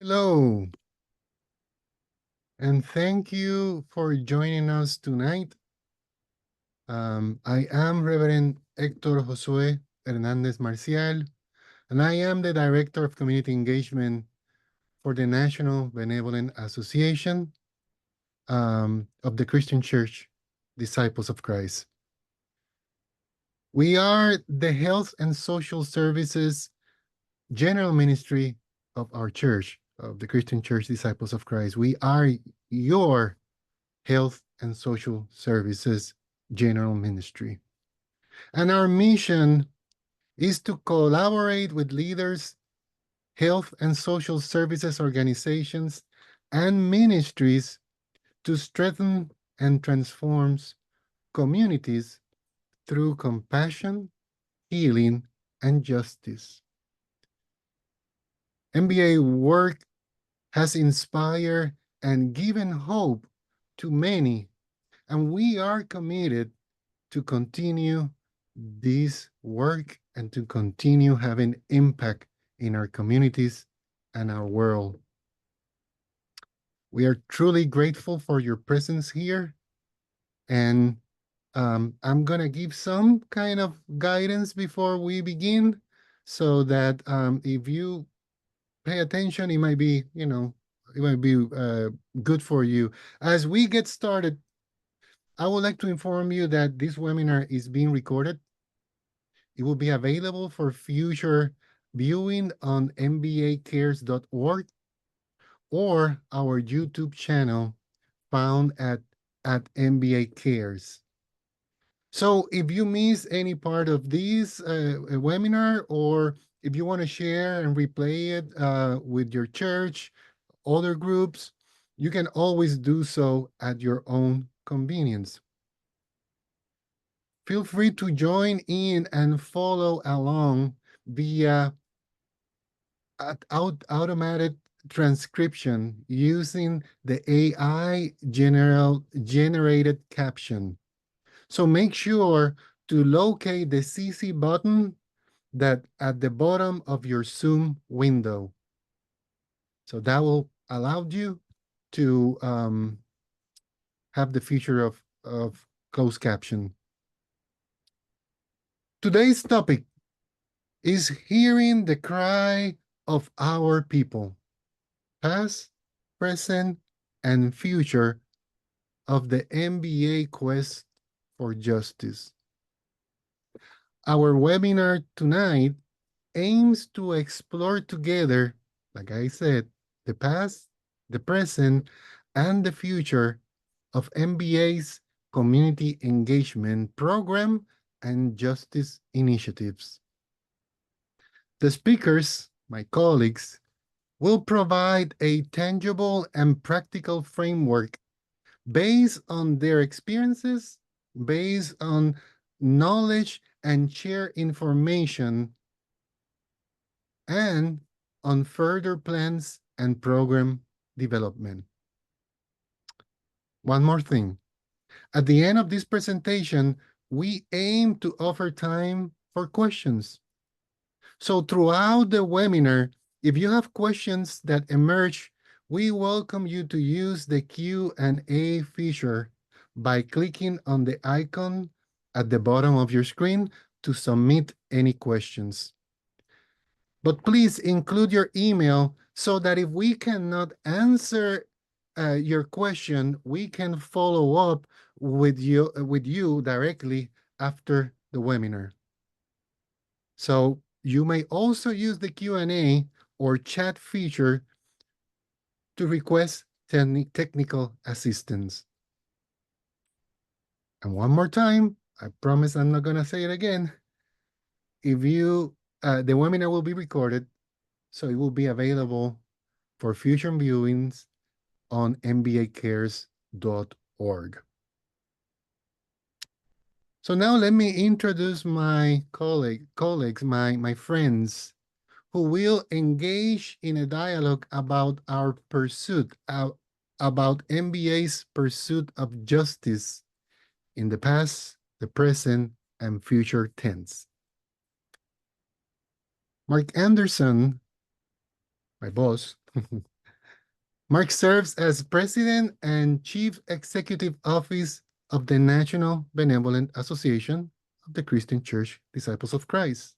Hello, and thank you for joining us tonight. I am Reverend Hector Hernandez Marcial, and I am the Director of Community Engagement for the National Benevolent Association of the Christian Church Disciples of Christ. We are the Health and Social Services General Ministry of our church, of the Christian Church Disciples of Christ. We are your Health and Social Services General Ministry. And our mission is to collaborate with leaders, health and social services organizations, and ministries to strengthen and transform communities through compassion, healing, and justice. MBA work has inspired and given hope to many, and we are committed to continue this work and to continue having impact in our communities and our world. We are truly grateful for your presence here, and I'm gonna give some kind of guidance before we begin, so that if you pay attention, it might be, it might be good for you. As we get started, I would like to inform you that this webinar is being recorded. It will be available for future viewing on mbacares.org or our YouTube channel found at MBA Cares. So if you miss any part of this webinar, or if you want to share and replay it with your church, other groups, you can always do so at your own convenience. Feel free to join in and follow along via automated transcription using the AI generated caption. So make sure to locate the CC button that at the bottom of your Zoom window. So that will allow you to have the feature of closed caption. Today's topic is hearing the cry of our people, past, present, and future of the MBA quest for justice. Our webinar tonight aims to explore together, like I said, the past, the present, and the future of MBA's community engagement program and justice initiatives. The speakers, my colleagues, will provide a tangible and practical framework based on their experiences, based on knowledge and share information, and on further plans and program development. One more thing. At the end of this presentation, we aim to offer time for questions. So throughout the webinar, if you have questions that emerge, we welcome you to use the Q&A feature by clicking on the icon at the bottom of your screen to submit any questions. But please include your email so that if we cannot answer your question, we can follow up with you directly after the webinar. So you may also use the Q&A or chat feature to request technical assistance. And one more time, I promise I'm not gonna say it again. If you, the webinar will be recorded, so it will be available for future viewings on mbacares.org. So now let me introduce my colleagues, my friends, who will engage in a dialogue about our pursuit, about MBA's pursuit of justice in the past, the present, and future tense. Mark Anderson, my boss, Mark serves as President and Chief Executive Office of the National Benevolent Association of the Christian Church Disciples of Christ,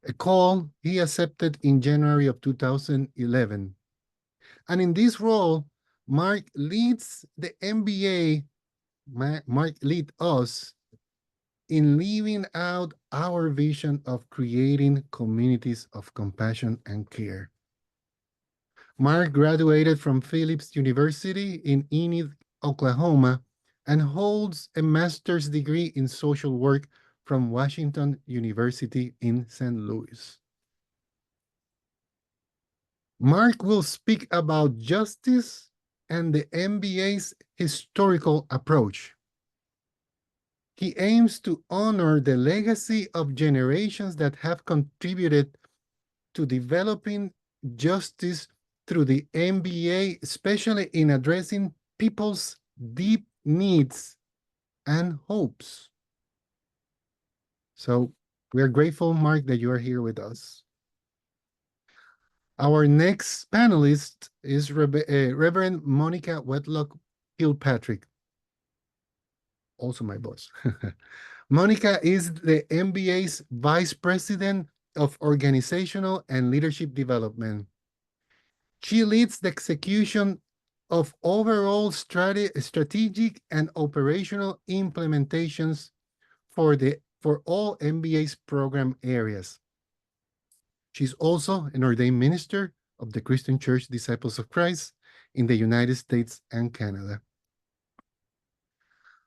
a call he accepted in January of 2011. And in this role, Mark leads the MBA, Mark lead us in living out our vision of creating communities of compassion and care. Mark graduated from Phillips University in Enid, Oklahoma, and holds a master's degree in social work from Washington University in St. Louis. Mark will speak about justice and the MBA's historical approach. He aims to honor the legacy of generations that have contributed to developing justice through the MBA, especially in addressing people's deep needs and hopes. So we are grateful, Mark, that you are here with us. Our next panelist is Reverend Monica Wedlock Kilpatrick, also my boss. Monica is the MBA's Vice President of Organizational and Leadership Development. She leads the execution of overall strategic and operational implementations for all MBA's program areas. She's also an ordained minister of the Christian Church Disciples of Christ in the United States and Canada.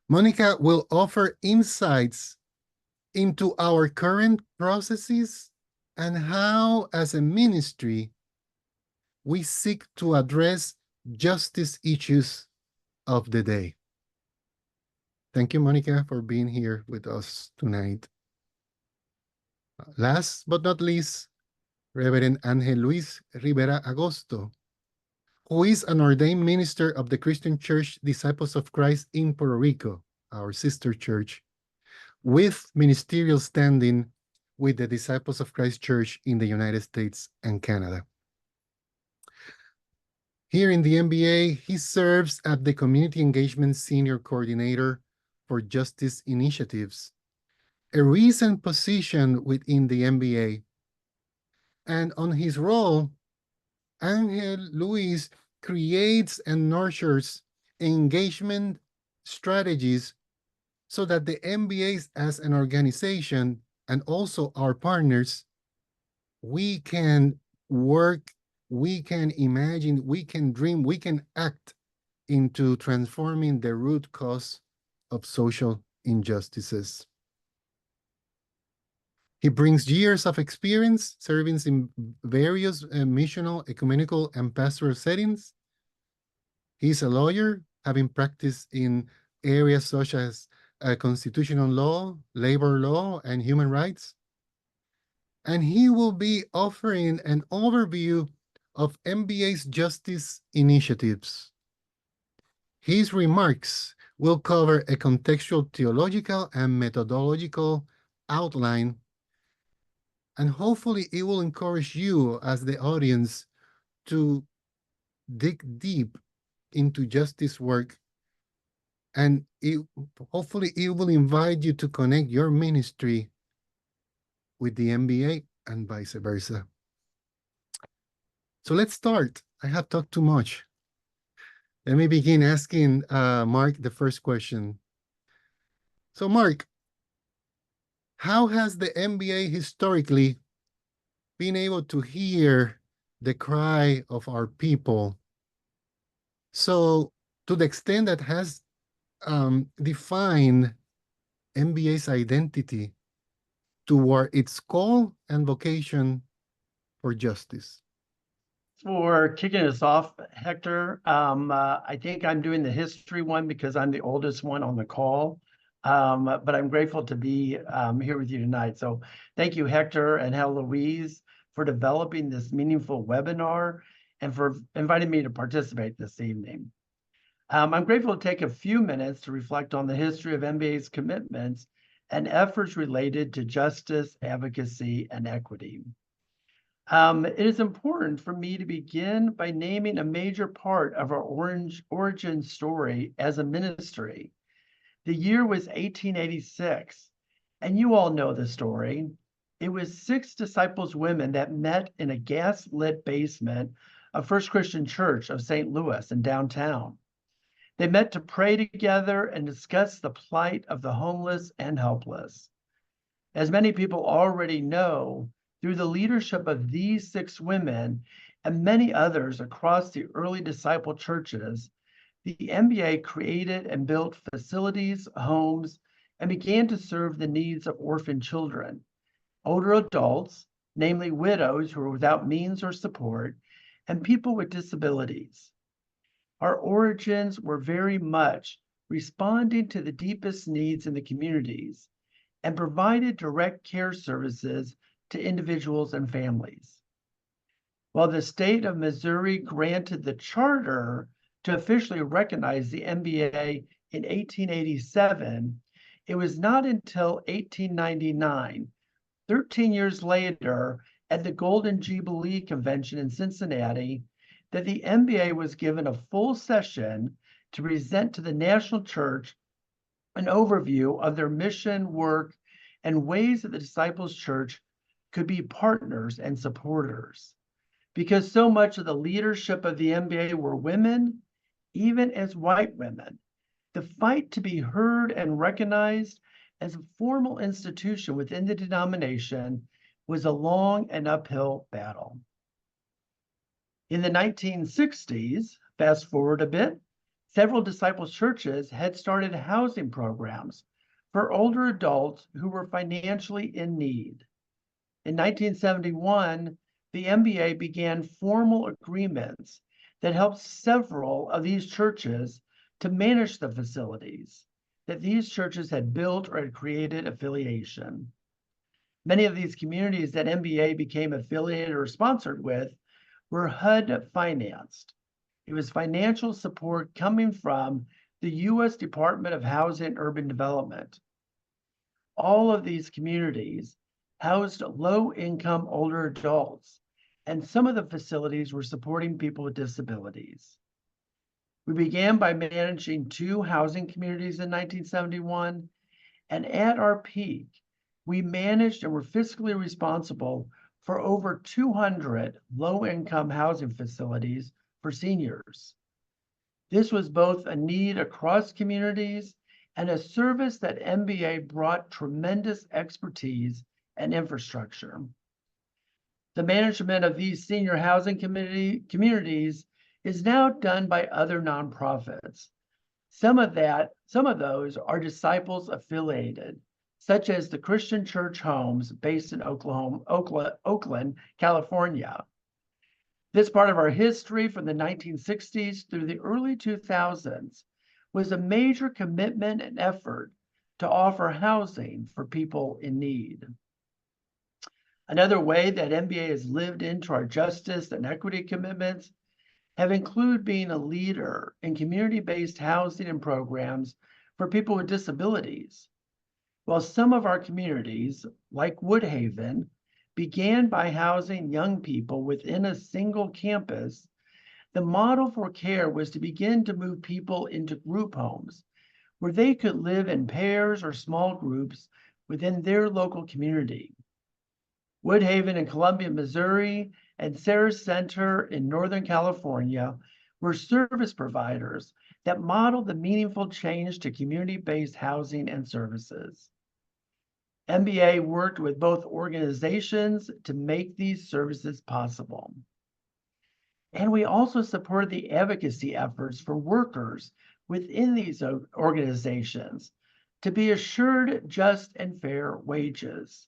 Monica will offer insights into our current processes and how, as a ministry, we seek to address justice issues of the day. Thank you, Monica, for being here with us tonight. Last but not least, Reverend Angel Luis Rivera-Agosto, who is an ordained minister of the Christian Church Disciples of Christ in Puerto Rico, our sister church, with ministerial standing with the Disciples of Christ Church in the United States and Canada. Here in the MBA, he serves as the Community Engagement Senior Coordinator for Justice Initiatives, a recent position within the MBA. And on his role, Angel Luis creates and nurtures engagement strategies so that the MBAs as an organization and also our partners, we can work, we can imagine, we can dream, we can act into transforming the root cause of social injustices. He brings years of experience serving in various missional, ecumenical, and pastoral settings. He's a lawyer, having practiced in areas such as constitutional law, labor law, and human rights. And he will be offering an overview of MBA's justice initiatives. His remarks will cover a contextual, theological, and methodological outline, and hopefully it will encourage you as the audience to dig deep into justice work, and hopefully it will invite you to connect your ministry with the MBA and vice versa. So let's start. I have talked too much. Let me begin asking Mark the first question. So Mark, how has the MBA historically been able to hear the cry of our people? So to the extent that has defined MBA's identity toward its call and vocation for justice. For kicking us off, Hector. I think I'm doing the history one because I'm the oldest one on the call. But I'm grateful to be here with you tonight. So thank you, Hector and Louise, for developing this meaningful webinar and for inviting me to participate this evening. I'm grateful to take a few minutes to reflect on the history of MBA's commitments and efforts related to justice, advocacy, and equity. It is important for me to begin by naming a major part of our origin story as a ministry. The year was 1886, and you all know the story. It was 6 disciples women that met in a gas-lit basement of First Christian Church of St. Louis in downtown. They met to pray together and discuss the plight of the homeless and helpless. As many people already know, through the leadership of these 6 women and many others across the early disciple churches, the MBA created and built facilities, homes, and began to serve the needs of orphan children, older adults, namely widows who were without means or support, and people with disabilities. Our origins were very much responding to the deepest needs in the communities and provided direct care services to individuals and families. While the state of Missouri granted the charter to officially recognize the MBA in 1887, it was not until 1899, 13 years later, at the Golden Jubilee Convention in Cincinnati, that the MBA was given a full session to present to the National Church an overview of their mission, work, and ways that the Disciples Church could be partners and supporters. Because so much of the leadership of the MBA were women, even as white women, the fight to be heard and recognized as a formal institution within the denomination was a long and uphill battle. In the 1960s, fast forward a bit, several disciples' churches had started housing programs for older adults who were financially in need. In 1971, the MBA began formal agreements that helped several of these churches to manage the facilities that these churches had built or had created affiliation. Many of these communities that MBA became affiliated or sponsored with were HUD financed. It was financial support coming from the U.S. Department of Housing and Urban Development. All of these communities housed low-income older adults, and some of the facilities were supporting people with disabilities. We began by managing 2 housing communities in 1971, and at our peak, we managed and were fiscally responsible for over 200 low-income housing facilities for seniors. This was both a need across communities and a service that MBA brought tremendous expertise and infrastructure. The management of these senior housing communities is now done by other nonprofits. Some of those are disciples affiliated, such as the Christian Church Homes based in Oakland, California. This part of our history from the 1960s through the early 2000s was a major commitment and effort to offer housing for people in need. Another way that MBA has lived into our justice and equity commitments have included being a leader in community-based housing and programs for people with disabilities. While some of our communities, like Woodhaven, began by housing young people within a single campus, the model for care was to begin to move people into group homes where they could live in pairs or small groups within their local community. Woodhaven in Columbia, Missouri, and Sarah Center in Northern California were service providers that modeled the meaningful change to community-based housing and services. MBA worked with both organizations to make these services possible. And we also supported the advocacy efforts for workers within these organizations to be assured just and fair wages.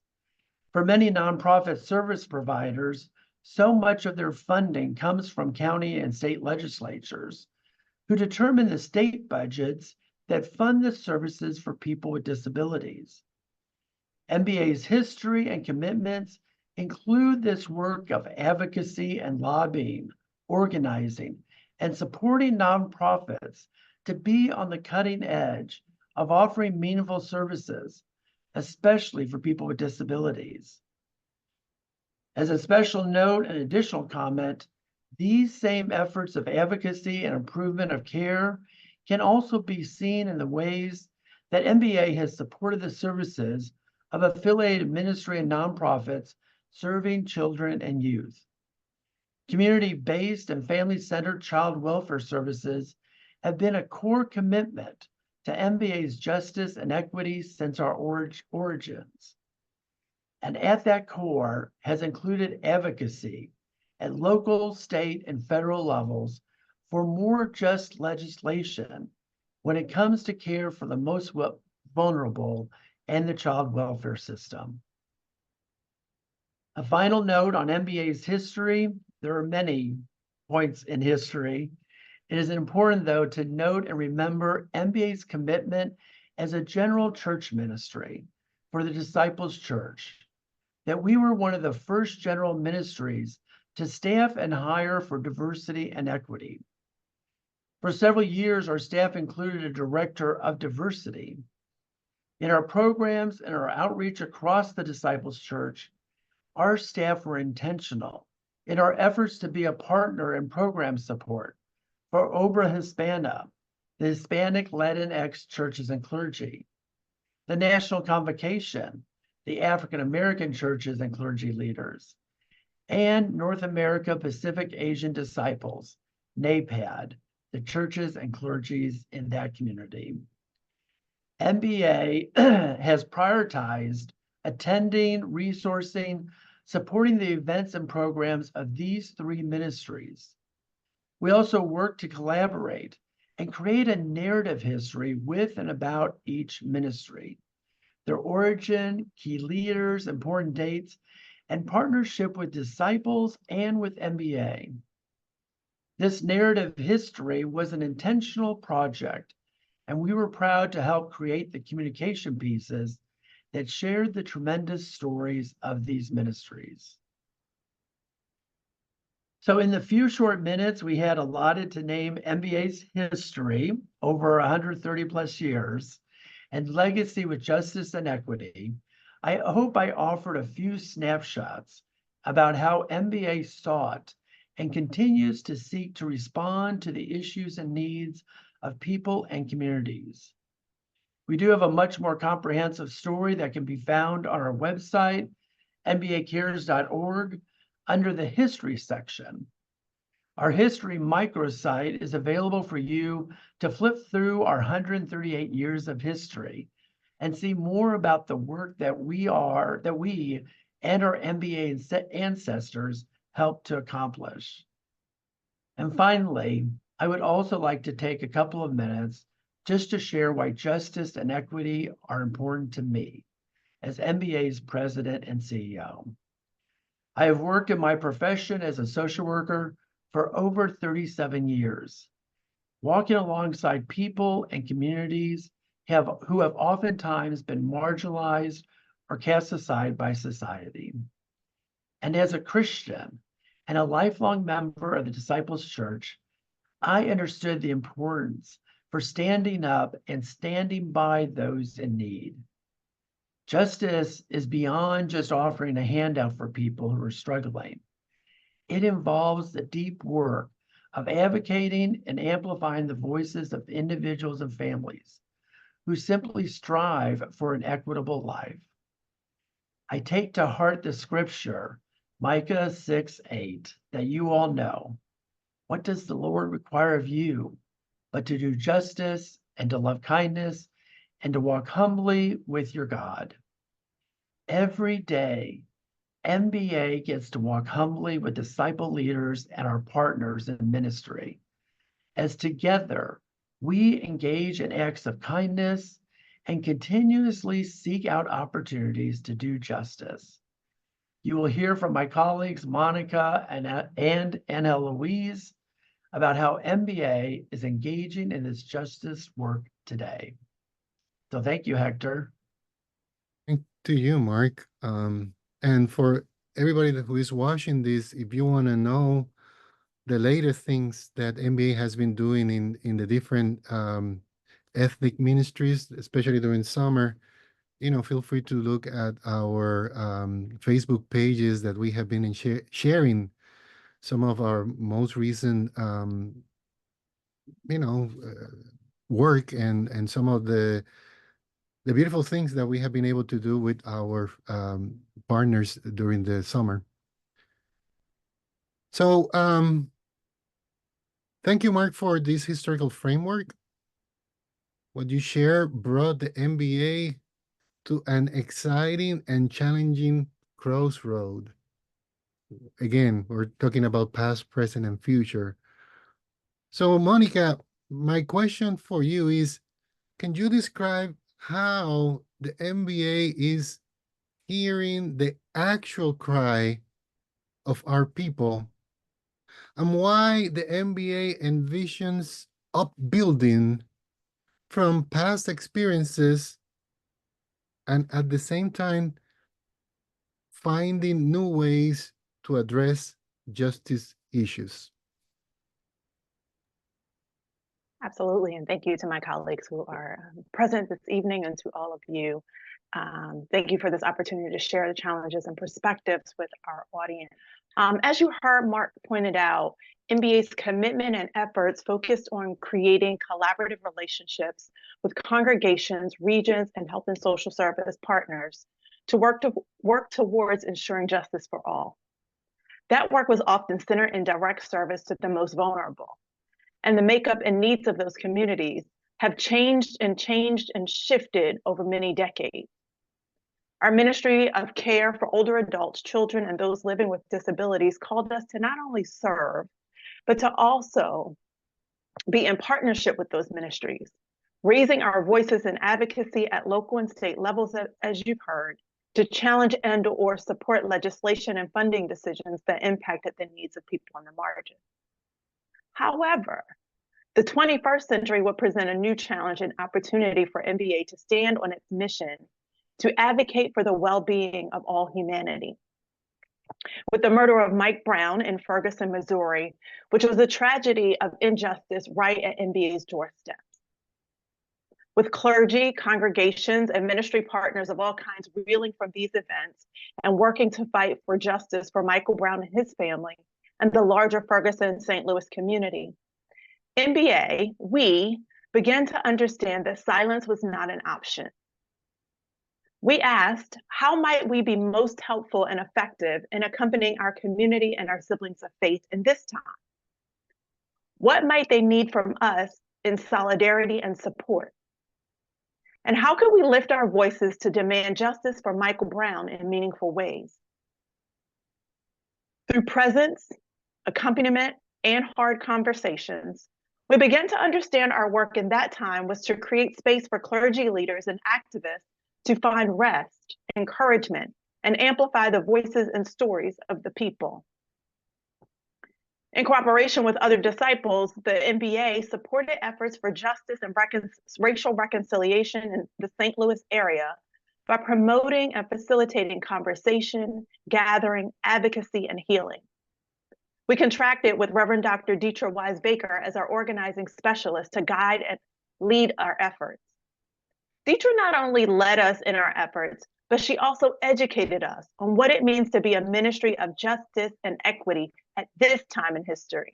For many nonprofit service providers, so much of their funding comes from county and state legislatures, who determine the state budgets that fund the services for people with disabilities. MBA's history and commitments include this work of advocacy and lobbying, organizing, and supporting nonprofits to be on the cutting edge of offering meaningful services, especially for people with disabilities. As a special note and additional comment, these same efforts of advocacy and improvement of care can also be seen in the ways that MBA has supported the services of affiliated ministry and nonprofits serving children and youth. Community-based and family-centered child welfare services have been a core commitment to MBA's justice and equity since our origins. And at that core has included advocacy at local, state, and federal levels for more just legislation when it comes to care for the most vulnerable and the child welfare system. A final note on MBA's history. There are many points in history. It is important, though, to note and remember MBA's commitment as a general church ministry for the Disciples Church, that we were one of the first general ministries to staff and hire for diversity and equity. For several years, our staff included a director of diversity. In our programs and our outreach across the Disciples Church, our staff were intentional in our efforts to be a partner in program support for Obra Hispana, the Hispanic Latinx churches and clergy, the National Convocation, the African American churches and clergy leaders, and North America Pacific Asian Disciples, NAPAD, the churches and clergies in that community. MBA has prioritized attending, resourcing, supporting the events and programs of these three ministries. We also work to collaborate and create a narrative history with and about each ministry, their origin, key leaders, important dates, and partnership with disciples and with MBA. This narrative history was an intentional project, and we were proud to help create the communication pieces that shared the tremendous stories of these ministries. So in the few short minutes we had allotted to name MBA's history over 130 plus years and legacy with justice and equity, I hope I offered a few snapshots about how MBA sought and continues to seek to respond to the issues and needs of people and communities. We do have a much more comprehensive story that can be found on our website, mbacares.org, under the History section. Our History microsite is available for you to flip through our 138 years of history and see more about the work that we and our MBA ancestors helped to accomplish. And finally, I would also like to take a couple of minutes just to share why justice and equity are important to me as MBA's president and CEO. I have worked in my profession as a social worker for over 37 years, walking alongside people and communities who have oftentimes been marginalized or cast aside by society. And as a Christian and a lifelong member of the Disciples Church, I understood the importance for standing up and standing by those in need. Justice is beyond just offering a handout for people who are struggling. It involves the deep work of advocating and amplifying the voices of individuals and families who simply strive for an equitable life. I take to heart the scripture, Micah 6:8, that you all know. What does the Lord require of you but to do justice and to love kindness and to walk humbly with your God? Every day, MBA gets to walk humbly with disciple leaders and our partners in ministry, as together we engage in acts of kindness and continuously seek out opportunities to do justice. You will hear from my colleagues, Monica and Anna Louise, about how MBA is engaging in this justice work today. So thank you, Hector. Thank to you, Mark. And for everybody who is watching this, if you want to know the latest things that MBA has been doing in the different ethnic ministries, especially during summer, feel free to look at our Facebook pages that we have been sharing some of our most recent, work and some of the beautiful things that we have been able to do with our partners during the summer. So, thank you, Mark, for this historical framework. What you share brought the MBA to an exciting and challenging crossroad. Again, we're talking about past, present, and future. So, Monica, my question for you is, can you describe how the MBA is hearing the actual cry of our people and why the MBA envisions upbuilding from past experiences and at the same time finding new ways to address justice issues? Absolutely, and thank you to my colleagues who are present this evening and to all of you. Thank you for this opportunity to share the challenges and perspectives with our audience. As you heard Mark pointed out, MBA's commitment and efforts focused on creating collaborative relationships with congregations, regions, and health and social service partners to work towards ensuring justice for all. That work was often centered in direct service to the most vulnerable. And the makeup and needs of those communities have changed and shifted over many decades. Our Ministry of Care for Older Adults, Children, and those living with disabilities called us to not only serve, but to also be in partnership with those ministries, raising our voices in advocacy at local and state levels, as you've heard, to challenge and/or support legislation and funding decisions that impacted the needs of people on the margin. However, the 21st century will present a new challenge and opportunity for MBA to stand on its mission to advocate for the well-being of all humanity. With the murder of Mike Brown in Ferguson, Missouri, which was a tragedy of injustice right at MBA's doorstep. With clergy, congregations, and ministry partners of all kinds reeling from these events and working to fight for justice for Michael Brown and his family and the larger Ferguson St. Louis community, MBA, we began to understand that silence was not an option. We asked, how might we be most helpful and effective in accompanying our community and our siblings of faith in this time? What might they need from us in solidarity and support? And how could we lift our voices to demand justice for Michael Brown in meaningful ways? Through presence, accompaniment, and hard conversations, we began to understand our work in that time was to create space for clergy leaders and activists to find rest, encouragement, and amplify the voices and stories of the people. In cooperation with other disciples, the MBA supported efforts for justice and racial reconciliation in the St. Louis area by promoting and facilitating conversation, gathering, advocacy, and healing. We contracted with Reverend Dr. Dietra Wise-Baker as our organizing specialist to guide and lead our efforts. Dietra not only led us in our efforts, but she also educated us on what it means to be a ministry of justice and equity at this time in history.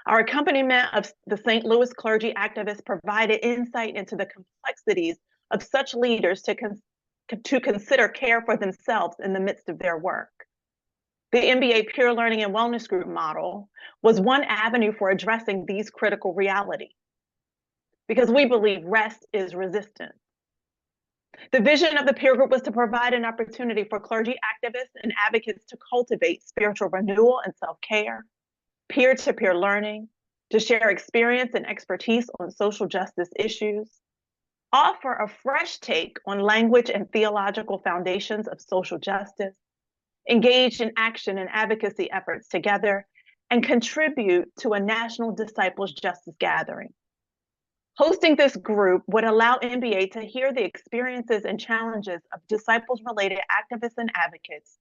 Our accompaniment of the St. Louis clergy activists provided insight into the complexities of such leaders to consider care for themselves in the midst of their work. The MBA Peer Learning and Wellness Group model was one avenue for addressing these critical realities, because we believe rest is resistance. The vision of the peer group was to provide an opportunity for clergy activists and advocates to cultivate spiritual renewal and self-care, peer-to-peer learning, to share experience and expertise on social justice issues, offer a fresh take on language and theological foundations of social justice, engage in action and advocacy efforts together, and contribute to a national disciples justice gathering. Hosting this group would allow MBA to hear the experiences and challenges of disciples-related activists and advocates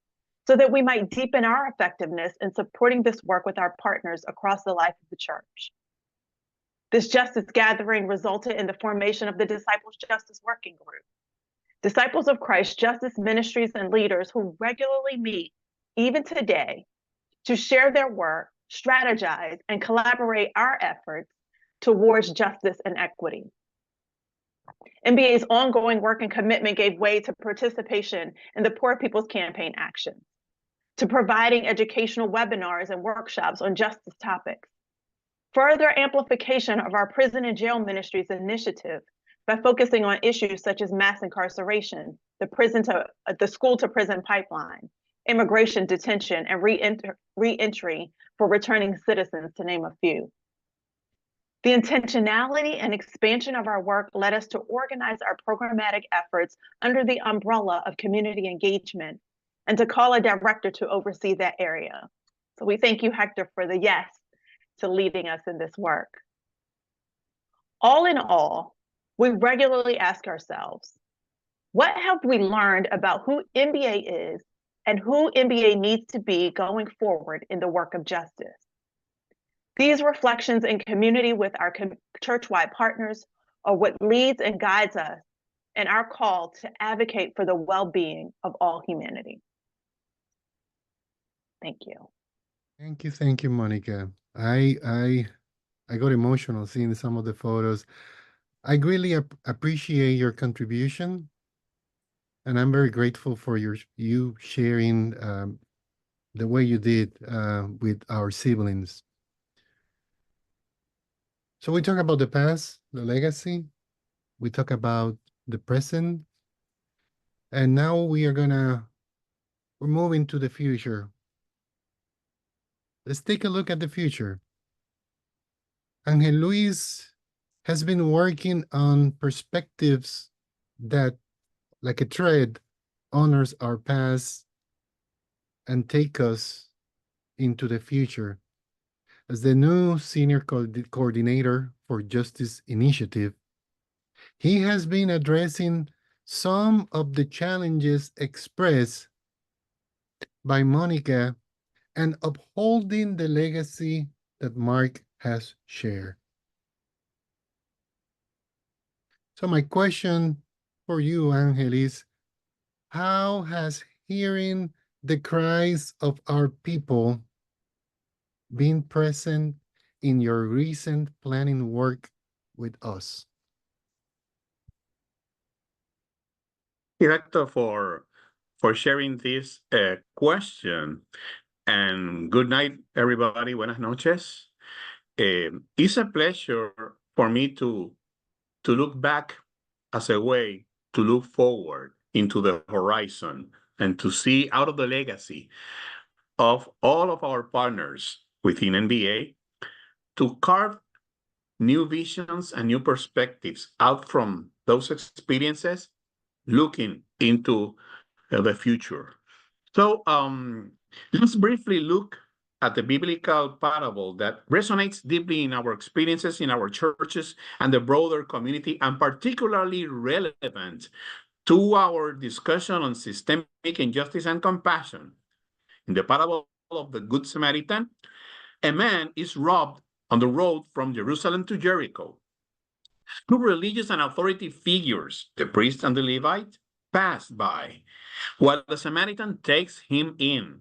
so that we might deepen our effectiveness in supporting this work with our partners across the life of the church. This justice gathering resulted in the formation of the Disciples Justice Working Group, Disciples of Christ, justice ministries, and leaders who regularly meet, even today, to share their work, strategize, and collaborate our efforts towards justice and equity. NBA's ongoing work and commitment gave way to participation in the Poor People's Campaign Action, to providing educational webinars and workshops on justice topics. Further amplification of our prison and jail ministries initiative by focusing on issues such as mass incarceration, the school to prison pipeline, immigration detention, and re-entry for returning citizens, to name a few. The intentionality and expansion of our work led us to organize our programmatic efforts under the umbrella of community engagement and to call a director to oversee that area. So we thank you, Hector, for the yes to leading us in this work. All in all, we regularly ask ourselves, what have we learned about who NBA is and who NBA needs to be going forward in the work of justice? These reflections in community with our church-wide partners are what leads and guides us in our call to advocate for the well-being of all humanity. Thank you. Thank you, Monica. I got emotional seeing some of the photos. I really appreciate your contribution, and I'm very grateful for you sharing the way you did with our siblings. So we talk about the past, the legacy, we talk about the present, and now we're moving to the future. Let's take a look at the future. Angel Luis has been working on perspectives that, like a thread, honors our past and take us into the future. As the new senior coordinator for Justice Initiative, he has been addressing some of the challenges expressed by Monica and upholding the legacy that Mark has shared. So my question for you, Angel, is how has hearing the cries of our people been present in your recent planning work with us? Hector, for sharing this question. And good night, everybody. Buenas noches. It's a pleasure for me to look back as a way to look forward into the horizon and to see out of the legacy of all of our partners within NBA to carve new visions and new perspectives out from those experiences, looking into the future. So let's briefly look at the biblical parable that resonates deeply in our experiences in our churches and the broader community, and particularly relevant to our discussion on systemic injustice and compassion. In the parable of the Good Samaritan, a man is robbed on the road from Jerusalem to Jericho. Two religious and authority figures, the priest and the Levite, pass by, while the Samaritan takes him in,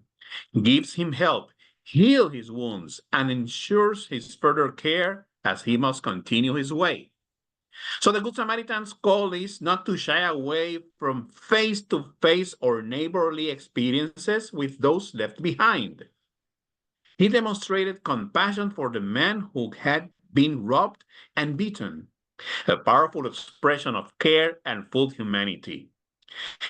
gives him help, heals his wounds, and ensures his further care as he must continue his way. So the Good Samaritan's call is not to shy away from face-to-face or neighborly experiences with those left behind. He demonstrated compassion for the man who had been robbed and beaten, a powerful expression of care and full humanity.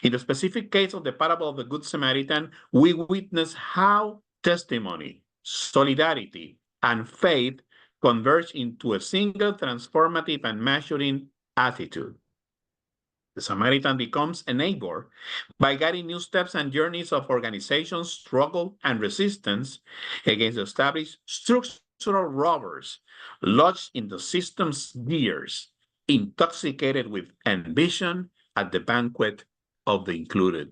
In the specific case of the parable of the Good Samaritan, we witness how testimony, solidarity, and faith converge into a single transformative and maturing attitude. The Samaritan becomes a neighbor by guiding new steps and journeys of organization, struggle, and resistance against established structural robbers lodged in the system's gears, intoxicated with ambition at the banquet of the included.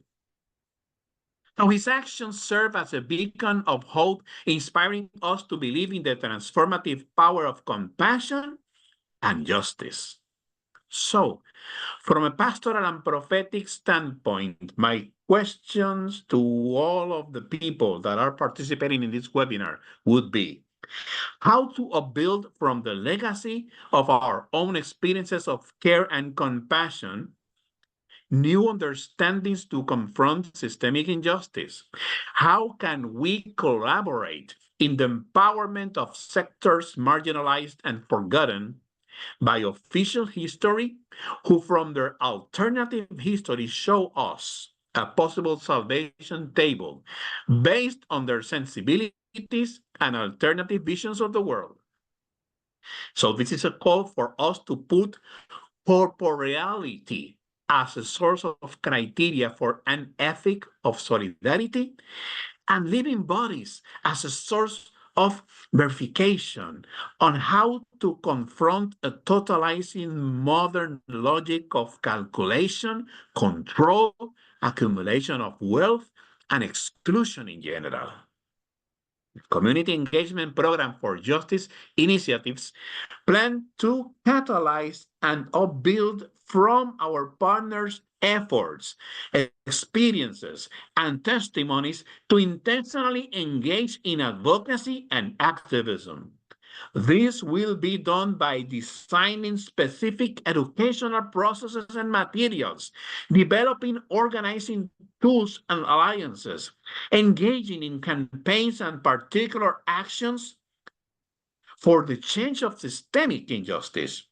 Now, his actions serve as a beacon of hope, inspiring us to believe in the transformative power of compassion and justice. So, From a pastoral and prophetic standpoint, my questions to all of the people that are participating in this webinar would be, how to build from the legacy of our own experiences of care and compassion new understandings to confront systemic injustice. How can we collaborate in the empowerment of sectors marginalized and forgotten by official history, who from their alternative history show us a possible salvation table based on their sensibilities and alternative visions of the world? So this is a call for us to put corporeality as a source of criteria for an ethic of solidarity, and living bodies as a source of verification on how to confront a totalizing modern logic of calculation, control, accumulation of wealth, and exclusion in general. Community engagement program for justice initiatives plan to catalyze and upbuild from our partners' efforts, experiences, and testimonies to intentionally engage in advocacy and activism. This will be done by designing specific educational processes and materials, developing organizing tools and alliances, engaging in campaigns and particular actions for the change of systemic injustice,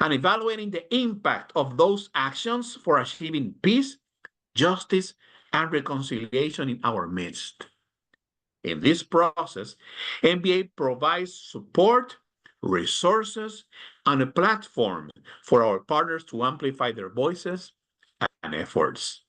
and evaluating the impact of those actions for achieving peace, justice, and reconciliation in our midst. In this process, MBA provides support, resources, and a platform for our partners to amplify their voices and efforts.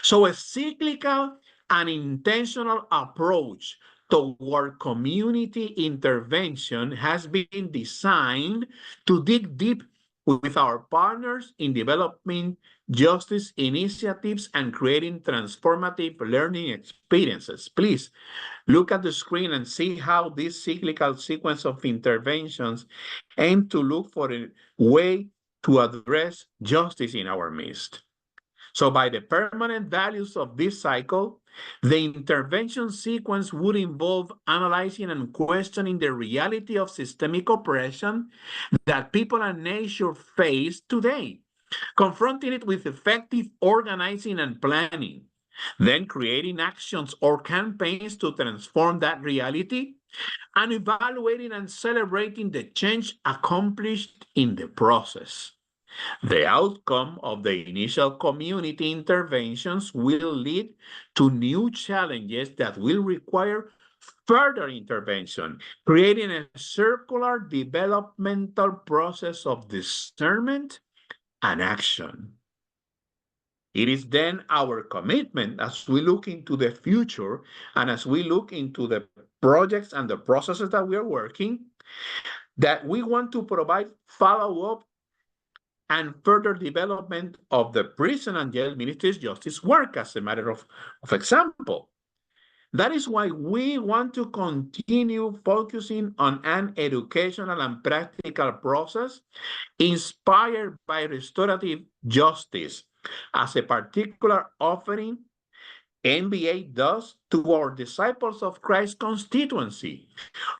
So a cyclical and intentional approach toward community intervention has been designed to dig deep with our partners in developing justice initiatives and creating transformative learning experiences. Please look at the screen and see how this cyclical sequence of interventions aim to look for a way to address justice in our midst. So by the permanent values of this cycle, the intervention sequence would involve analyzing and questioning the reality of systemic oppression that people and nature face today, confronting it with effective organizing and planning, then creating actions or campaigns to transform that reality, and evaluating and celebrating the change accomplished in the process. The outcome of the initial community interventions will lead to new challenges that will require further intervention, creating a circular developmental process of discernment and action. It is then our commitment as we look into the future and as we look into the projects and the processes that we are working, that we want to provide follow-up and further development of the prison and jail ministries justice work as a matter of example. That is why we want to continue focusing on an educational and practical process inspired by restorative justice as a particular offering NBA does to our Disciples of Christ constituency,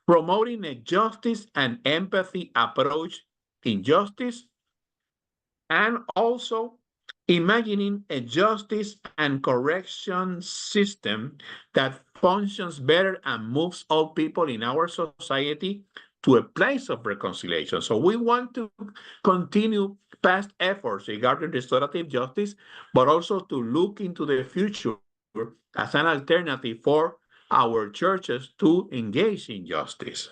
promoting a justice and empathy approach in justice, and also imagining a justice and correction system that functions better and moves all people in our society to a place of reconciliation. So we want to continue past efforts regarding restorative justice, but also to look into the future as an alternative for our churches to engage in justice.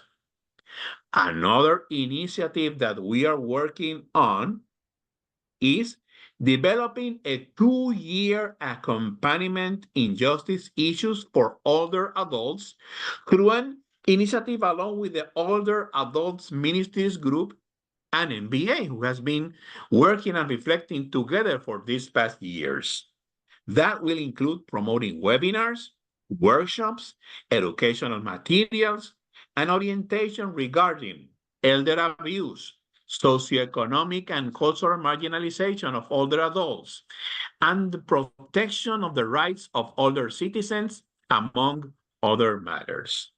Another initiative that we are working on is developing a 2-year accompaniment in justice issues for older adults through an initiative along with the Older Adults Ministries Group and MBA, who has been working and reflecting together for these past years. That will include promoting webinars, workshops, educational materials, and orientation regarding elder abuse, socioeconomic and cultural marginalization of older adults, and the protection of the rights of older citizens, among other matters.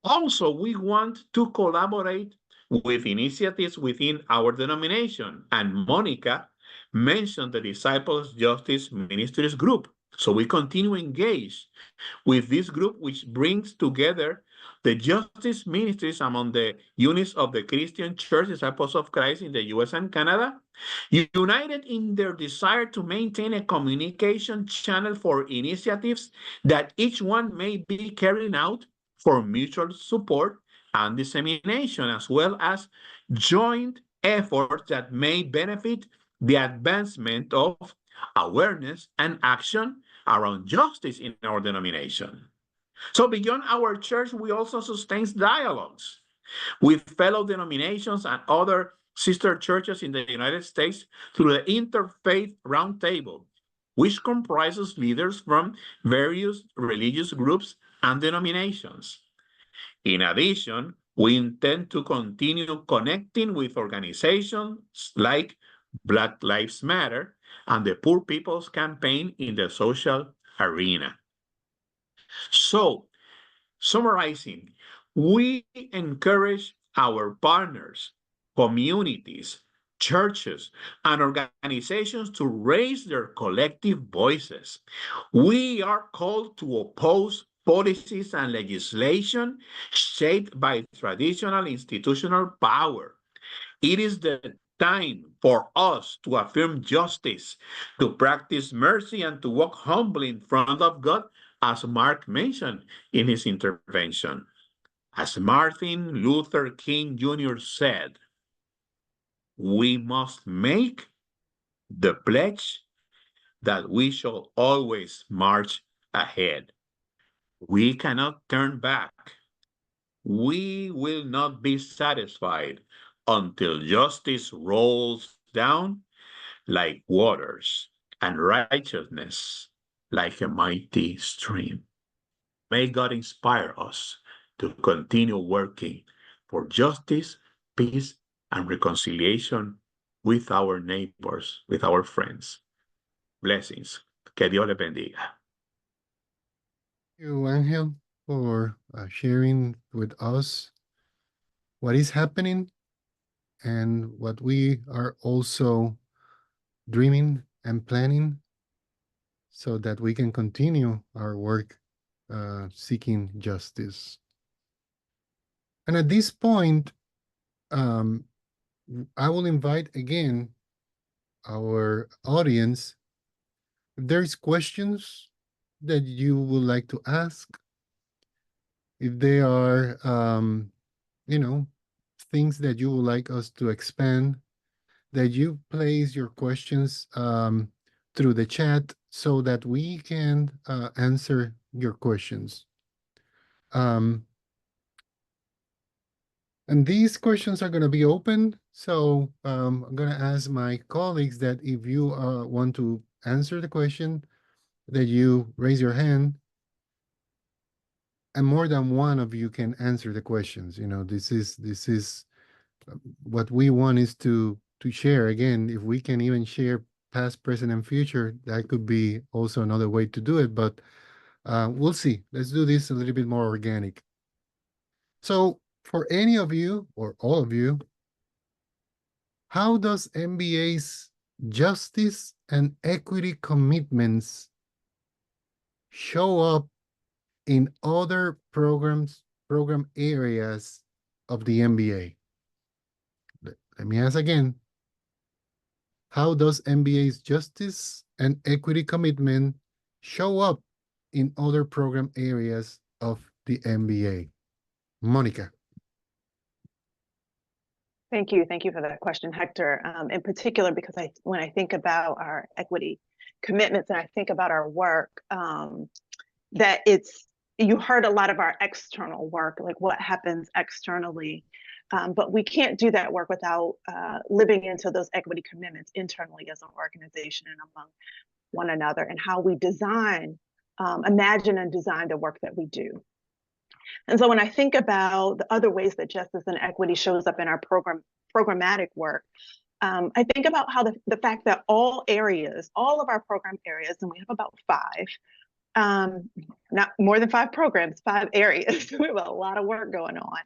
Also, we want to collaborate with initiatives within our denomination, and Monica mentioned the Disciples Justice Ministries group. So we continue engaged with this group, which brings together the justice ministries among the units of the Christian Church Disciples of Christ in the US and Canada, united in their desire to maintain a communication channel for initiatives that each one may be carrying out for mutual support and dissemination, as well as joint efforts that may benefit the advancement of awareness and action around justice in our denomination. So beyond our church, we also sustain dialogues with fellow denominations and other sister churches in the United States through the Interfaith Roundtable, which comprises leaders from various religious groups and denominations. In addition, we intend to continue connecting with organizations like Black Lives Matter and the Poor People's Campaign in the social arena. So, summarizing, we encourage our partners, communities, churches, and organizations to raise their collective voices. We are called to oppose policies and legislation shaped by traditional institutional power. It is the time for us to affirm justice, to practice mercy, and to walk humbly in front of God, as Mark mentioned in his intervention. As Martin Luther King Jr. said, we must make the pledge that we shall always march ahead. We cannot turn back. We will not be satisfied until justice rolls down like waters and righteousness like a mighty stream. May God inspire us to continue working for justice, peace, and reconciliation with our neighbors, with our friends. Blessings. Que Dios le bendiga. Thank you, Angel, for sharing with us what is happening and what we are also dreaming and planning so that we can continue our work seeking justice. And at this point, I will invite again our audience. If there's questions that you would like to ask, if there are, things that you would like us to expand, that you place your questions through the chat so that we can answer your questions. And these questions are going to be open. So I'm going to ask my colleagues that if you want to answer the question, that you raise your hand. And more than one of you can answer the questions. This is what we want is to share. Again, if we can even share past, present, and future, that could be also another way to do it. But we'll see. Let's do this a little bit more organic. So for any of you or all of you, how does MBA's justice and equity commitments show up in other program areas of the MBA? Let me ask again. How does MBA's justice and equity commitment show up in other program areas of the MBA? Monica. Thank you. Thank you for that question, Hector. In particular, because when I think about our equity commitments and I think about our work, that you heard a lot of our external work, like what happens externally, but we can't do that work without living into those equity commitments internally as an organization and among one another, and how we design, imagine and design the work that we do. And so when I think about the other ways that justice and equity shows up in our program programmatic work, I think about how the fact that all of our program areas, and we have about 5, not more than 5 programs, 5 areas. We have a lot of work going on.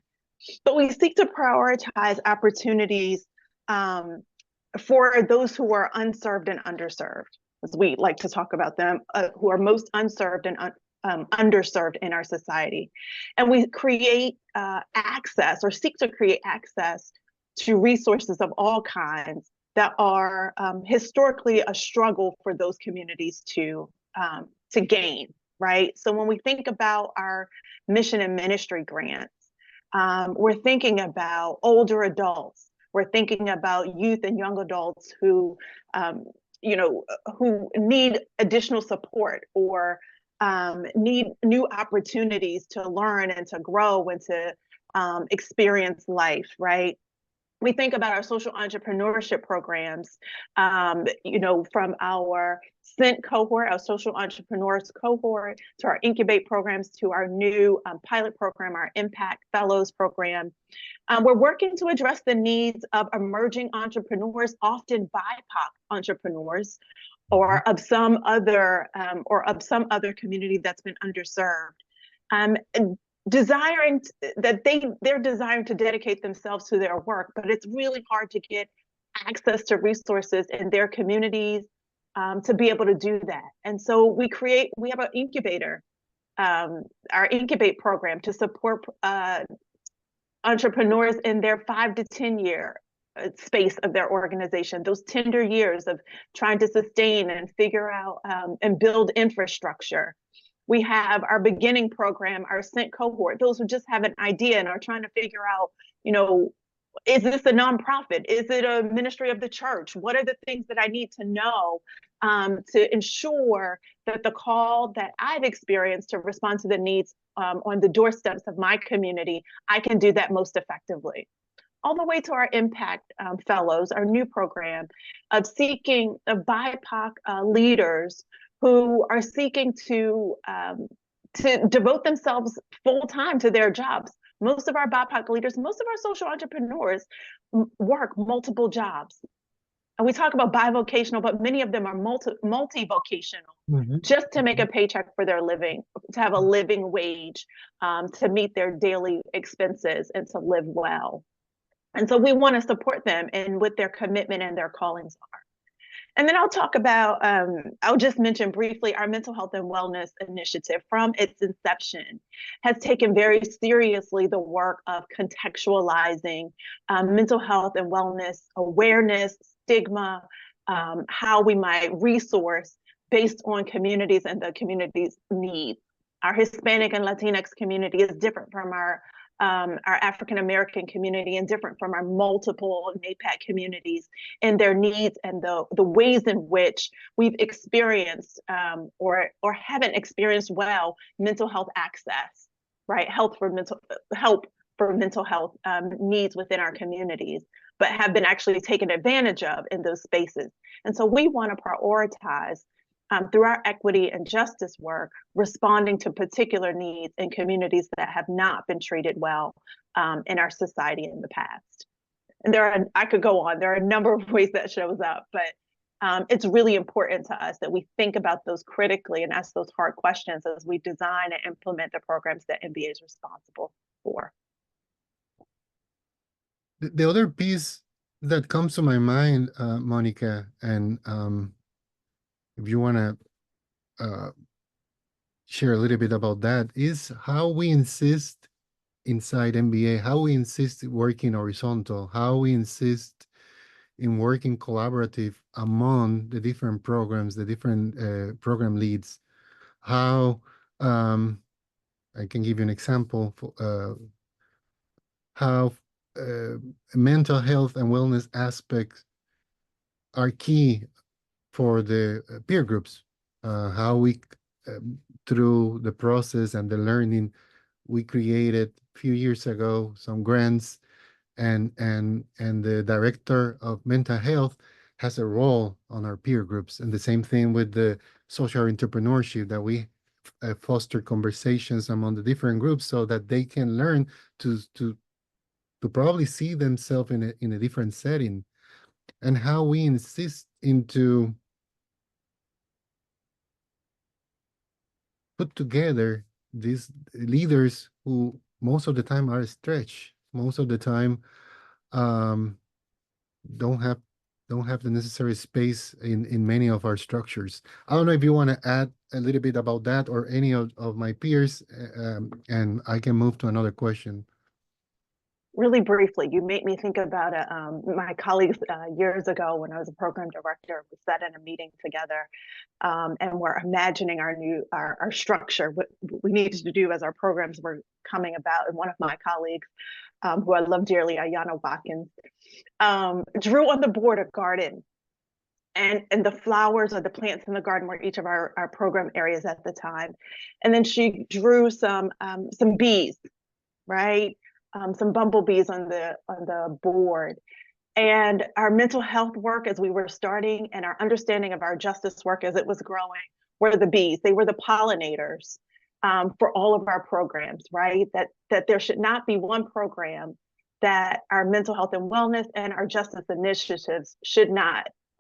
But we seek to prioritize opportunities for those who are unserved and underserved, as we like to talk about them, who are most unserved and underserved in our society. And we create access, or seek to create access to resources of all kinds that are historically a struggle for those communities to gain, right? So when we think about our mission and ministry grants, we're thinking about older adults. We're thinking about youth and young adults who, who need additional support, or need new opportunities to learn and to grow and to experience life, right? We think about our social entrepreneurship programs, from our SENT cohort, our social entrepreneurs cohort, to our incubate programs, to our new pilot program, our impact fellows program. We're working to address the needs of emerging entrepreneurs, often BIPOC entrepreneurs, or of some other community that's been underserved. Desiring they're desiring to dedicate themselves to their work, but it's really hard to get access to resources in their communities to be able to do that. And so we have an incubator, our incubate program, to support entrepreneurs in their 5 to 10 year space of their organization, those tender years of trying to sustain and figure out and build infrastructure. We have our beginning program, our SENT cohort, those who just have an idea and are trying to figure out, is this a nonprofit? Is it a ministry of the church? What are the things that I need to know to ensure that the call that I've experienced to respond to the needs on the doorsteps of my community, I can do that most effectively? All the way to our impact fellows, our new program of seeking BIPOC leaders who are seeking to devote themselves full time to their jobs. Most of our BIPOC leaders, most of our social entrepreneurs work multiple jobs. And we talk about bivocational, but many of them are multi-vocational, just to make a paycheck for their living, to have a living wage, to meet their daily expenses, and to live well. And so we want to support them in what their commitment and their callings are. And then I'll talk about, I'll just mention briefly, our mental health and wellness initiative from its inception has taken very seriously the work of contextualizing mental health and wellness awareness, stigma, how we might resource based on communities and the community's needs. Our Hispanic and Latinx community is different from our African American community, and different from our multiple NAPAC communities in their needs and the ways in which we've experienced or haven't experienced well mental health access, right? Help for mental health needs within our communities, but have been actually taken advantage of in those spaces. And so we want to prioritize through our equity and justice work, responding to particular needs in communities that have not been treated well in our society in the past. And I could go on, there are a number of ways that shows up, but it's really important to us that we think about those critically and ask those hard questions as we design and implement the programs that MBA is responsible for. The other piece that comes to my mind, Monica, and if you want to share a little bit about that, is how we insist inside MBA, how we insist working horizontal, how we insist in working collaborative among the different programs, the different program leads. How, I can give you an example, how mental health and wellness aspects are key for the peer groups, how we, through the process and the learning, we created a few years ago some grants, and the director of mental health has a role on our peer groups. And the same thing with the social entrepreneurship, that we foster conversations among the different groups so that they can learn to to probably see themselves in a different setting, and how we insist into put together these leaders who most of the time are stretched, most of the time um, don't have don't have the necessary space in many of our structures. I don't know if you want to add a little bit about that or any of my peers, and I can move to another question. Really briefly, you made me think about my colleagues years ago when I was a program director. We sat in a meeting together, and we're imagining our structure, what we needed to do as our programs were coming about. And one of my colleagues, who I love dearly, Ayana Watkins, drew on the board a garden. And the flowers or the plants in the garden were each of our program areas at the time. And then she drew some bees, right? Some bumblebees on the board. And our mental health work as we were starting, and our understanding of our justice work as it was growing, were the bees. They were the pollinators for all of our programs, right? That there should not be one program that our mental health and wellness and our justice initiatives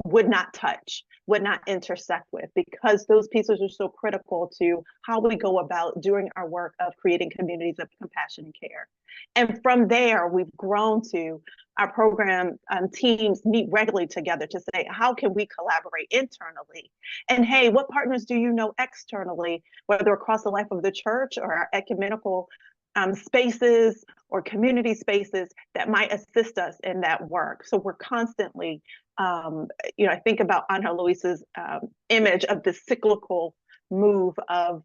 would not touch, would not intersect with, because those pieces are so critical to how we go about doing our work of creating communities of compassion and care. And from there, we've grown to our program teams meet regularly together to say, how can we collaborate internally? And hey, what partners do you know externally, whether across the life of the church or our ecumenical spaces or community spaces that might assist us in that work? So we're constantly, I think about Angel Luis's image of the cyclical move of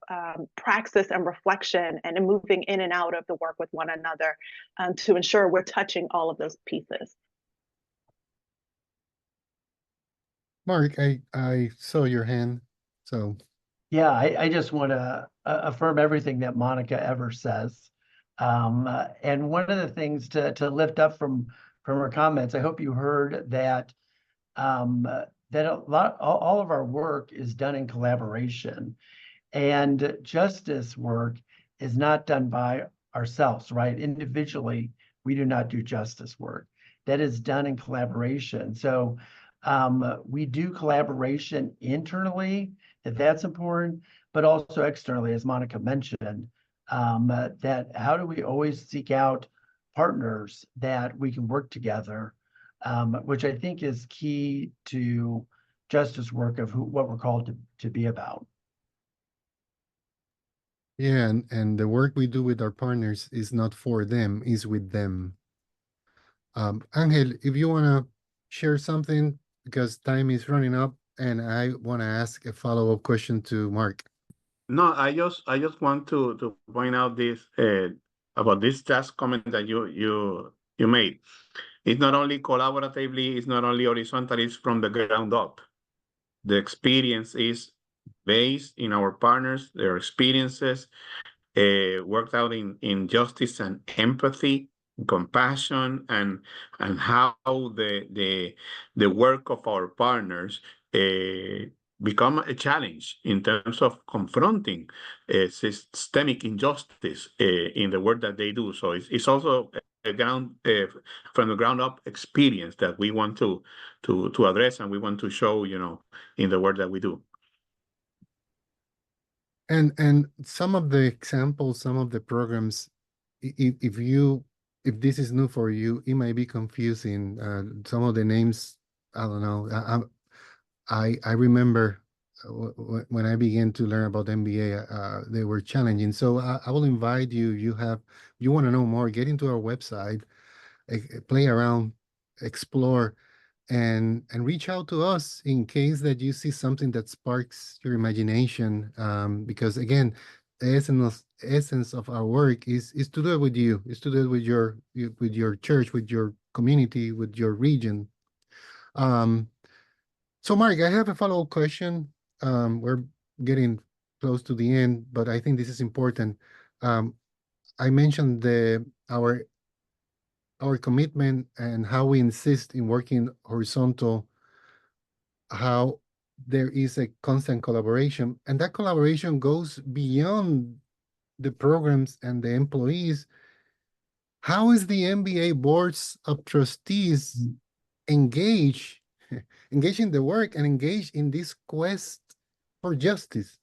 praxis and reflection and moving in and out of the work with one another to ensure we're touching all of those pieces. Mark, I saw your hand, so. Yeah, I just want to affirm everything that Monica ever says. And one of the things to lift up from her comments, I hope you heard that that all of our work is done in collaboration, and justice work is not done by ourselves, right? Individually, we do not do justice work. That is done in collaboration. So we do collaboration internally, that's important, but also externally, as Monica mentioned, that how do we always seek out partners that we can work together, which I think is key to justice work of what we're called to be about. Yeah, and the work we do with our partners is not for them, is with them. Angel, if you want to share something, because time is running up, and I want to ask a follow-up question to Mark. No, I just want to point out this about this last comment that you made. It's not only collaboratively, it's not only horizontal, it's from the ground up. The experience is based in our partners, their experiences, worked out in justice and empathy, compassion, and how the work of our partners become a challenge in terms of confronting systemic injustice in the work that they do. So it's also a ground from the ground up experience that we want to address, and we want to show, in the work that we do. And some of the examples, some of the programs, if this is new for you, it might be confusing. Some of the names, I don't know. I remember when I began to learn about MBA, they were challenging. So I will invite you. You want to know more? Get into our website, play around, explore, and reach out to us in case that you see something that sparks your imagination. Because again, the essence of our work is to do it with you, is to do it with your church, with your community, with your region. So Mark, I have a follow-up question. We're getting close to the end, but I think this is important. I mentioned our commitment and how we insist in working horizontal, how there is a constant collaboration, and that collaboration goes beyond the programs and the employees. how is the MBA boards of trustees engage in the work and engage in this quest for justice?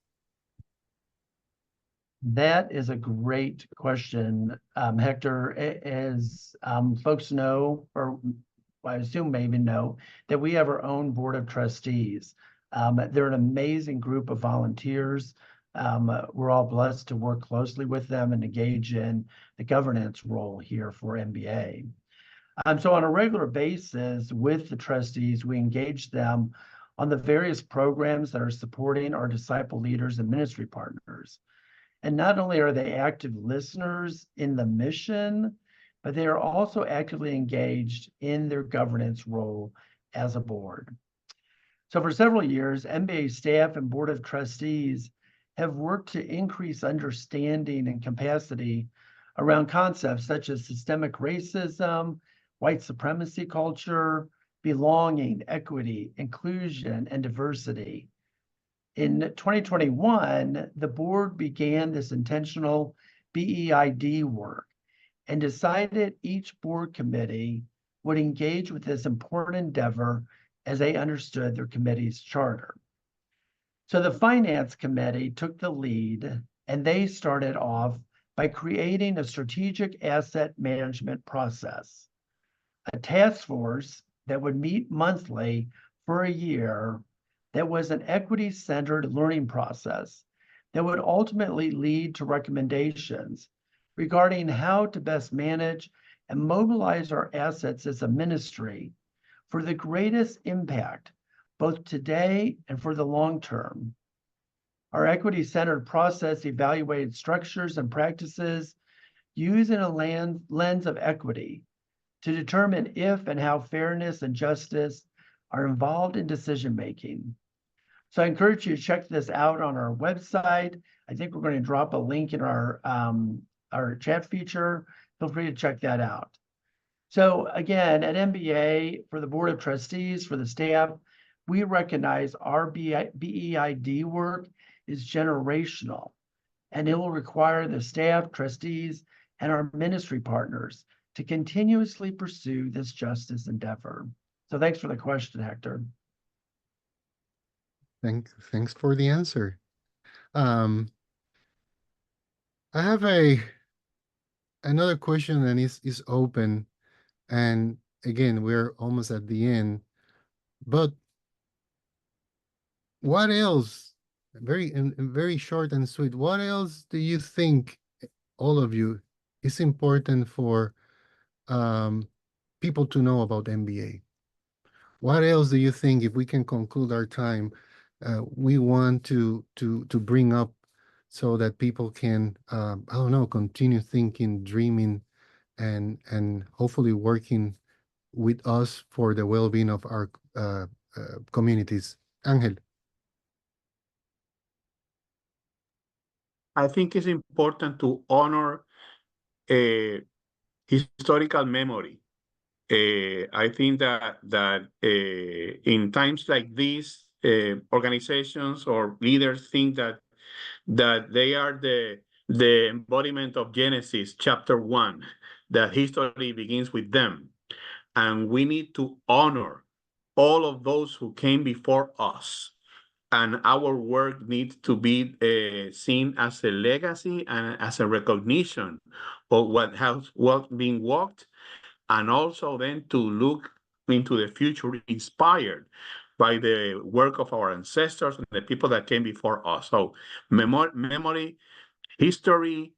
That is a great question, Hector. As folks know, or I assume maybe know, that we have our own board of trustees. They're an amazing group of volunteers. We're all blessed to work closely with them and engage in the governance role here for MBA. So on a regular basis with the trustees, we engage them on the various programs that are supporting our disciple leaders and ministry partners. And not only are they active listeners in the mission, but they are also actively engaged in their governance role as a board. So for several years, MBA staff and board of trustees have worked to increase understanding and capacity around concepts such as systemic racism, white supremacy culture, belonging, equity, inclusion, and diversity. In 2021, the board began this intentional BEID work and decided each board committee would engage with this important endeavor as they understood their committee's charter. So the finance committee took the lead, and they started off by creating a strategic asset management process, a task force that would meet monthly for a year, that was an equity-centered learning process that would ultimately lead to recommendations regarding how to best manage and mobilize our assets as a ministry for the greatest impact, both today and for the long term. Our equity-centered process evaluated structures and practices using a lens of equity to determine if and how fairness and justice are involved in decision-making. So I encourage you to check this out on our website. I think we're going to drop a link in our chat feature. Feel free to check that out. So again, at MBA, for the Board of Trustees, for the staff, we recognize our BEID work is generational, and it will require the staff, trustees, and our ministry partners to continuously pursue this justice endeavor. So thanks for the question, Hector. Thanks for the answer. I have another question that is open, and again, we're almost at the end. But what else? Very short and sweet. What else do you think, all of you, is important for people to know about MBA? What else do you think, if we can conclude our time, we want to bring up so that people can, I don't know, continue thinking, dreaming, and hopefully working with us for the well-being of our communities? Angel. I think it's important to honor historical memory. I think that in times like these, organizations or leaders think that they are the embodiment of Genesis chapter 1, that history begins with them, and we need to honor all of those who came before us. And our work needs to be seen as a legacy and as a recognition of what has been walked, and also then to look into the future inspired by the work of our ancestors and the people that came before us. So memory, history,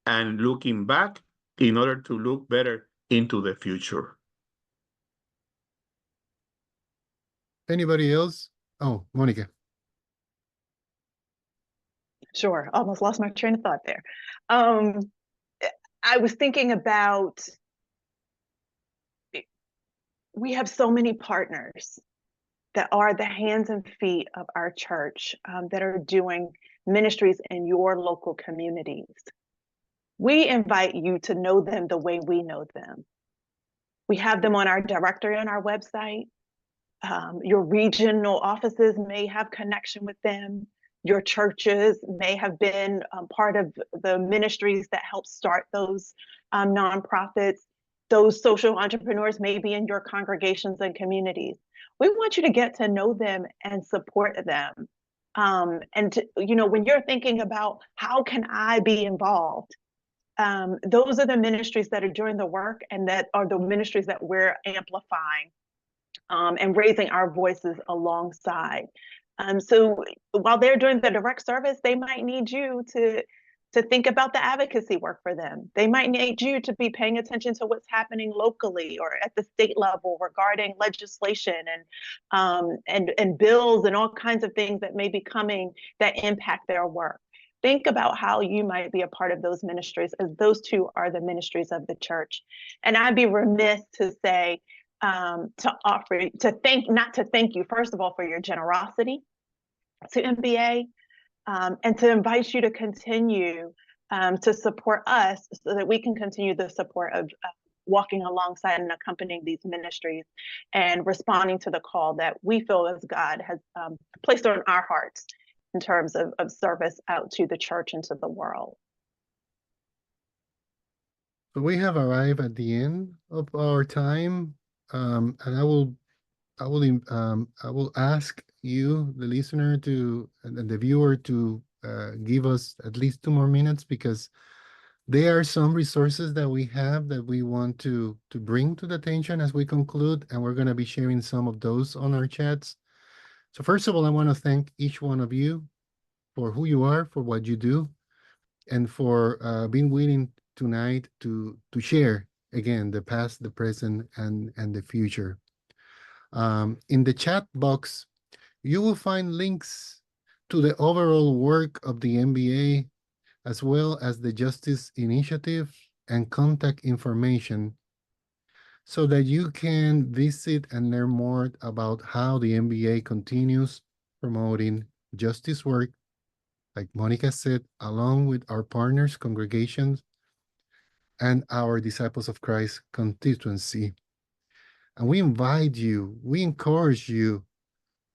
and looking back in order to look better into the future. Anybody else? Oh, Monica. Sure, almost lost my train of thought there. I was thinking about, we have so many partners that are the hands and feet of our church, that are doing ministries in your local communities. We invite you to know them the way we know them. We have them on our directory on our website. Your regional offices may have connection with them. Your churches may have been part of the ministries that help start those nonprofits. Those social entrepreneurs may be in your congregations and communities. We want you to get to know them and support them. When you're thinking about how can I be involved, those are the ministries that are doing the work, and that are the ministries that we're amplifying and raising our voices alongside. So while they're doing the direct service, they might need you to think about the advocacy work for them. They might need you to be paying attention to what's happening locally or at the state level regarding legislation and bills and all kinds of things that may be coming that impact their work. Think about how you might be a part of those ministries, as those two are the ministries of the church. And I'd be remiss to say, not to thank you, first of all, for your generosity to MBA, and to invite you to continue to support us so that we can continue the support of walking alongside and accompanying these ministries and responding to the call that we feel as God has placed on our hearts in terms of service out to the church and to the world. So we have arrived at the end of our time, and I will ask you, the listener, and the viewer, to give us at least 2 more minutes, because there are some resources that we have that we want to bring to the attention as we conclude, and we're going to be sharing some of those on our chats. So first of all, I want to thank each one of you for who you are, for what you do, and for being willing tonight to share again the past, the present, and the future. In the chat box, you will find links to the overall work of the MBA, as well as the Justice Initiative and contact information, so that you can visit and learn more about how the MBA continues promoting justice work, like Monica said, along with our partners, congregations, and our Disciples of Christ constituency. And we invite you, we encourage you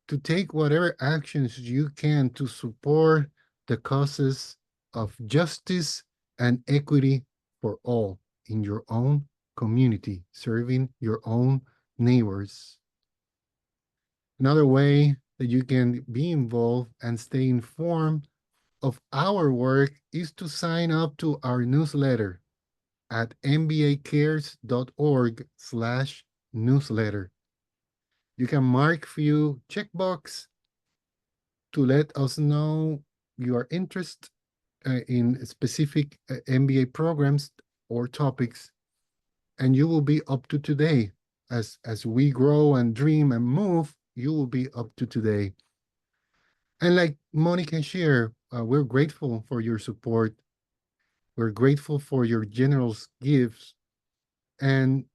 to take whatever actions you can to support the causes of justice and equity for all in your own community, serving your own neighbors. Another way that you can be involved and stay informed of our work is to sign up to our newsletter at mbacares.org/newsletter. You can mark few checkbox to let us know your interest in specific MBA programs or topics, and you will be up to today. As we grow and dream and move, you will be up to today. And like Monica shared, we're grateful for your support. We're grateful for your generous gifts, and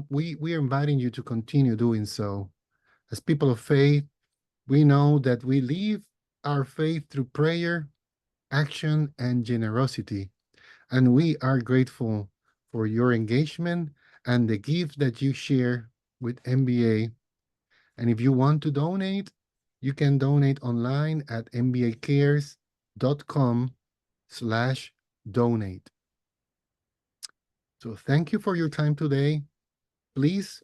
we are inviting you to continue doing so. As people of faith, we know that we live our faith through prayer, action, and generosity. And we are grateful for your engagement and the gift that you share with MBA. And if you want to donate, you can donate online at mbacares.com/donate. So thank you for your time today. Please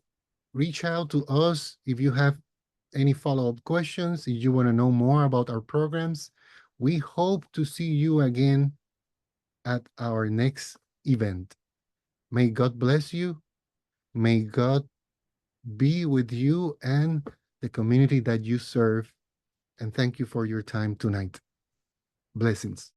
reach out to us if you have any follow-up questions, if you want to know more about our programs. We hope to see you again at our next event. May God bless you. May God be with you and the community that you serve. And thank you for your time tonight. Blessings.